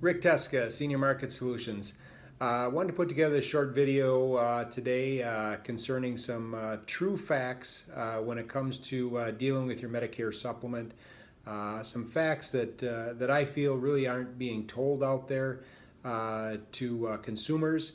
Rick Teska, Senior Market Solutions. I wanted to put together a short video today concerning some true facts when it comes to dealing with your Medicare supplement. Some facts that I feel really aren't being told out there to consumers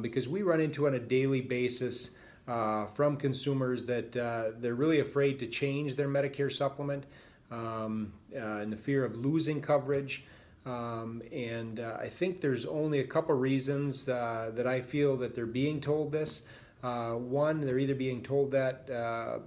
because we run into on a daily basis from consumers that they're really afraid to change their Medicare supplement in the fear of losing coverage. I think there's only a couple reasons that I feel that they're being told this. One, they're either being told that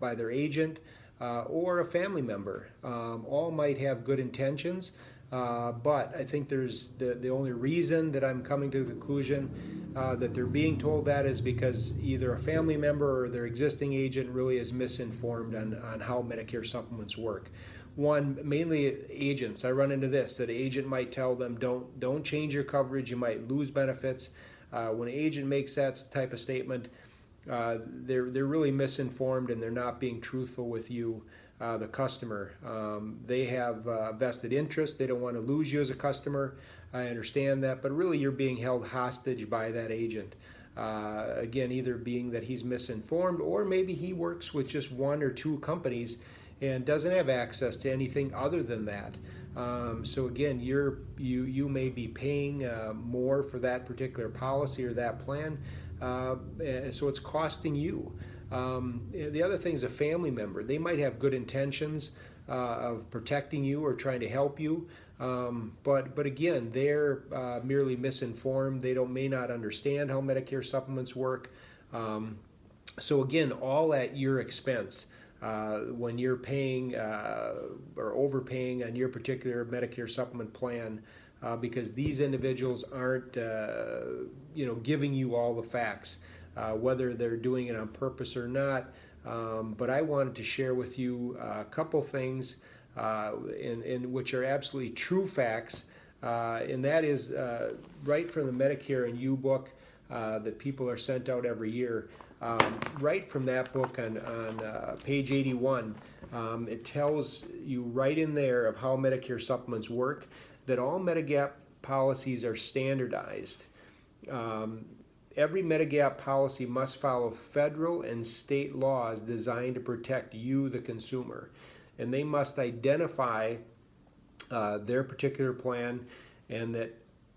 by their agent or a family member. All might have good intentions, but I think there's the only reason that I'm coming to the conclusion that they're being told that is because either a family member or their existing agent really is misinformed on how Medicare supplements work. One, mainly agents. I run into this, that an agent might tell them, don't change your coverage, you might lose benefits. When an agent makes that type of statement, they're really misinformed and they're not being truthful with you, the customer. They have vested interest. They don't want to lose you as a customer. I understand that, but really you're being held hostage by that agent. Again, either being that he's misinformed or maybe he works with just one or two companies and doesn't have access to anything other than that. So again, you may be paying more for that particular policy or that plan, so it's costing you. The other thing is a family member. They might have good intentions of protecting you or trying to help you, but again, they're merely misinformed. They may not understand how Medicare supplements work. So again, all at your expense. When you're paying or overpaying on your particular Medicare supplement plan, because these individuals aren't, giving you all the facts, whether they're doing it on purpose or not. But I wanted to share with you a couple things in which are absolutely true facts, and that is right from the Medicare and You book that people are sent out every year. Right from that book on page 81, it tells you right in there of how Medicare supplements work, that all Medigap policies are standardized. Every Medigap policy must follow federal and state laws designed to protect you, the consumer. And they must identify their particular plan, and that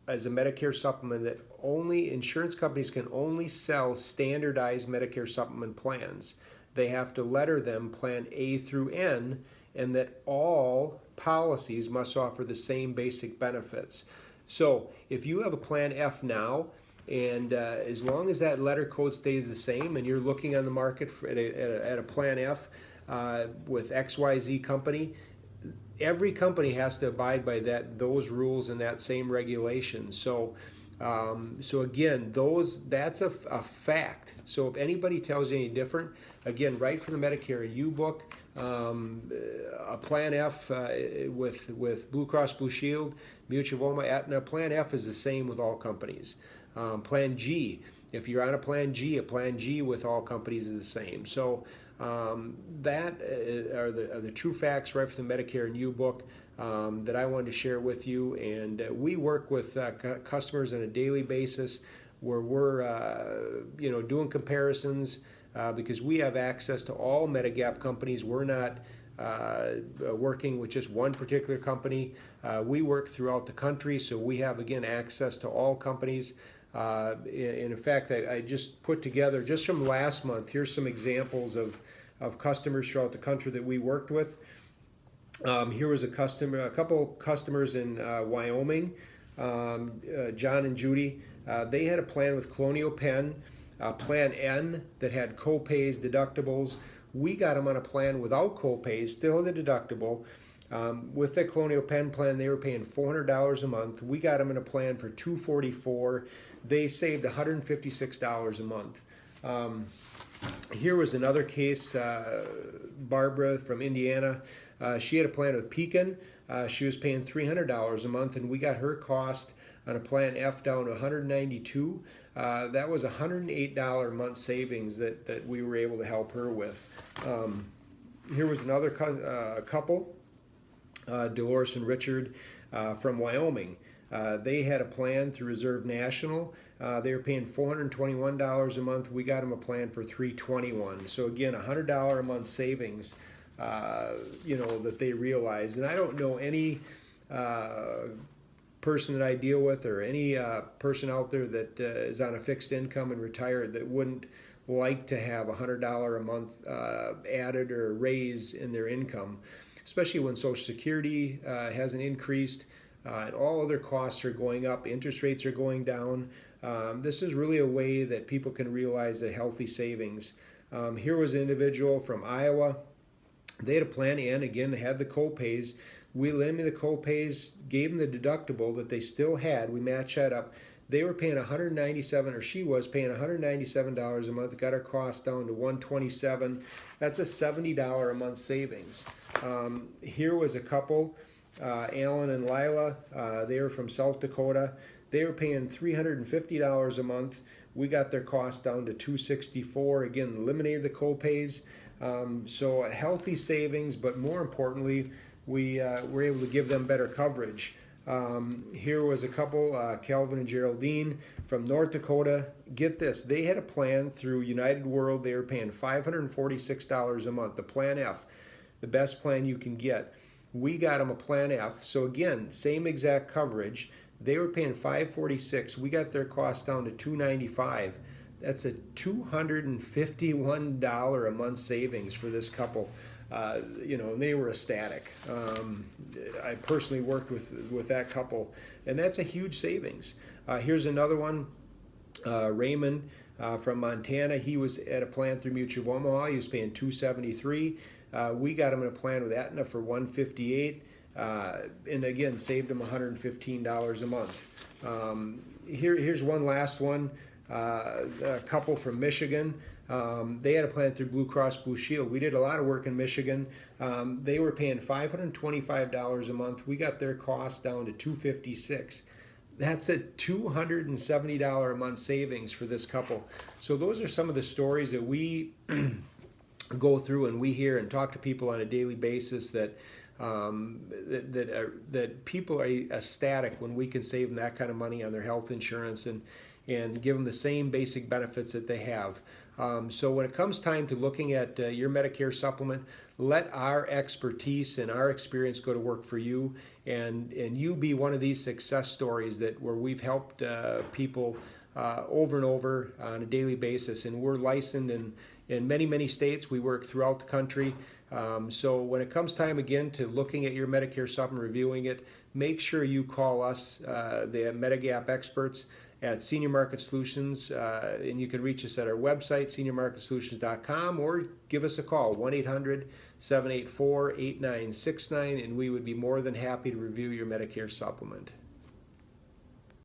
as a Medicare supplement, that only insurance companies can only sell standardized Medicare supplement plans. They have to letter them plan A through N, and that all policies must offer the same basic benefits. So if you have a plan F now, and as long as that letter code stays the same and you're looking on the market at a plan F with XYZ company, every company has to abide by those rules and that same regulation. So again, that's a fact. So if anybody tells you any different, again, right from the Medicare and You book, a plan F with Blue Cross Blue Shield, Mutual of Aetna, plan F is the same with all companies. Plan G, if you're on a plan G with all companies is the same. So that are the true facts right from the Medicare and You book that I wanted to share with you. And we work with customers on a daily basis where we're doing comparisons because we have access to all Medigap companies. We're not working with just one particular company. We work throughout the country, so we have, again, access to all companies. And in fact, I just put together, just from last month, here's some examples of customers throughout the country that we worked with. Here was a couple customers in Wyoming, John and Judy. They had a plan with Colonial Penn, Plan N, that had co-pays, deductibles. We got them on a plan without co-pays, still the deductible. With the Colonial Penn plan, they were paying $400 a month. We got them in a plan for $244. They saved $156 a month. Here was another case, Barbara from Indiana. She had a plan with Pekin. She was paying $300 a month, and we got her cost on a plan F down to $192. That was $108 a month savings that we were able to help her with. Here was another couple, Dolores and Richard from Wyoming. They had a plan through Reserve National. They were paying $421 a month. We got them a plan for $321. So again, $100 a month savings, that they realized. And I don't know any person that I deal with, or any person out there that is on a fixed income and retired, that wouldn't like to have $100 a month added or raise in their income, especially when Social Security hasn't increased and all other costs are going up, interest rates are going down. This is really a way that people can realize a healthy savings. Here was an individual from Iowa. They had a plan in, again, they had the co-pays. We eliminated the co-pays, gave them the deductible that they still had. We matched that up. They were paying $197, or she was paying $197 a month. Got her cost down to $127. That's a $70 a month savings. Here was a couple, Alan and Lila. They were from South Dakota. They were paying $350 a month. We got their cost down to $264. Again, eliminated the co-pays. So a healthy savings, but more importantly, we were able to give them better coverage. Here was a couple, Calvin and Geraldine from North Dakota. Get this, they had a plan through United World. They were paying $546 a month, the Plan F, the best plan you can get. We got them a Plan F, so again, same exact coverage. They were paying $546. We got their cost down to $295. That's a $251 a month savings for this couple. And they were ecstatic. I personally worked with that couple, and that's a huge savings. Here's another one, Raymond from Montana. He was at a plan through Mutual of Omaha. He was paying $273. We got him in a plan with Aetna for $158, and again saved him $115 a month. Here's one last one. A couple from Michigan. They had a plan through Blue Cross Blue Shield. We did a lot of work in Michigan. They were paying $525 a month. We got their cost down to $256. That's a $270 a month savings for this couple. So those are some of the stories that we go through and we hear and talk to people on a daily basis that people are ecstatic when we can save them that kind of money on their health insurance and give them the same basic benefits that they have. So when it comes time to looking at your Medicare supplement, let our expertise and our experience go to work for you, and you be one of these success stories where we've helped people over and over on a daily basis. And we're licensed in many, many states. We work throughout the country. So when it comes time again to looking at your Medicare supplement, reviewing it, make sure you call us, the Medigap experts at Senior Market Solutions, and you can reach us at our website, seniormarketsolutions.com, or give us a call, 1-800-784-8969, and we would be more than happy to review your Medicare supplement.